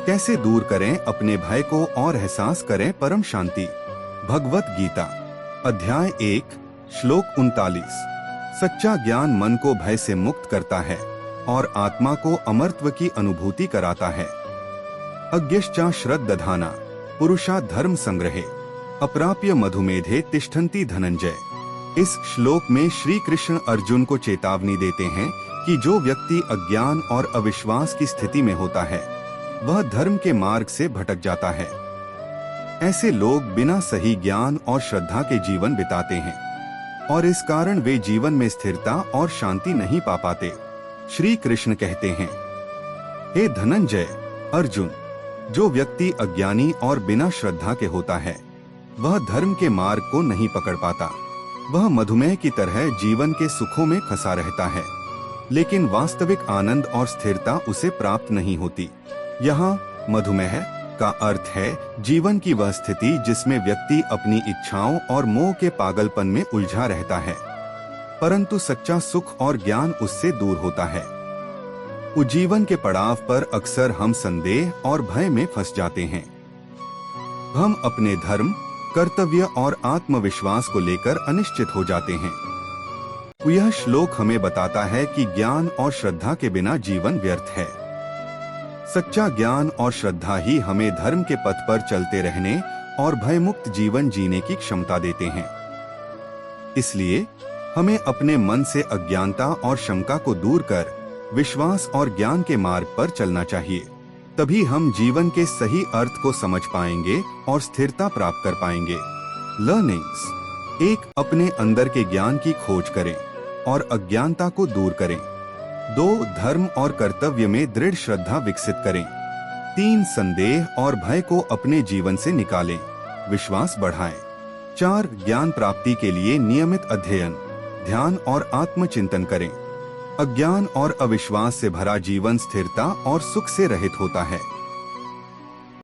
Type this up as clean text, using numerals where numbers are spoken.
कैसे दूर करें अपने भय को और एहसास करें परम शांति। भगवत गीता अध्याय 1 श्लोक 39। सच्चा ज्ञान मन को भय से मुक्त करता है और आत्मा को अमरत्व की अनुभूति कराता है। अज्ञश्चा श्रद्दधाना पुरुषा धर्म संग्रहे अप्राप्य मधुमेधे तिष्ठन्ति धनंजय। इस श्लोक में श्री कृष्ण अर्जुन को चेतावनी देते हैं कि जो व्यक्ति अज्ञान और अविश्वास की स्थिति में होता है वह धर्म के मार्ग से भटक जाता है। ऐसे लोग बिना सही ज्ञान और श्रद्धा के जीवन बिताते हैं और इस कारण वे जीवन में स्थिरता और शांति नहीं पा पाते। श्री कृष्ण कहते हैं, हे धनंजय अर्जुन, जो व्यक्ति अज्ञानी और बिना श्रद्धा के होता है वह धर्म के मार्ग को नहीं पकड़ पाता। वह मधुमेह की तरह जीवन के सुखों में फंसा रहता है, लेकिन वास्तविक आनंद और स्थिरता उसे प्राप्त नहीं होती। यहाँ मधुमेह का अर्थ है जीवन की वह स्थिति जिसमें व्यक्ति अपनी इच्छाओं और मोह के पागलपन में उलझा रहता है, परंतु सच्चा सुख और ज्ञान उससे दूर होता है। जीवन के पड़ाव पर अक्सर हम संदेह और भय में फंस जाते हैं। हम अपने धर्म, कर्तव्य और आत्मविश्वास को लेकर अनिश्चित हो जाते हैं। यह श्लोक हमें बताता है कि ज्ञान और श्रद्धा के बिना जीवन व्यर्थ है। सच्चा ज्ञान और श्रद्धा ही हमें धर्म के पथ पर चलते रहने और भयमुक्त जीवन जीने की क्षमता देते हैं। इसलिए हमें अपने मन से अज्ञानता और शंका को दूर कर विश्वास और ज्ञान के मार्ग पर चलना चाहिए। तभी हम जीवन के सही अर्थ को समझ पाएंगे और स्थिरता प्राप्त कर पाएंगे। लर्निंग्स 1. अपने अंदर के ज्ञान की खोज करें और अज्ञानता को दूर करें। 2. धर्म और कर्तव्य में दृढ़ श्रद्धा विकसित करें। 3. संदेह और भय को अपने जीवन से निकालें, विश्वास बढ़ाएं। 4. ज्ञान प्राप्ति के लिए नियमित अध्ययन, ध्यान और आत्मचिंतन करें। अज्ञान और अविश्वास से भरा जीवन स्थिरता और सुख से रहित होता है।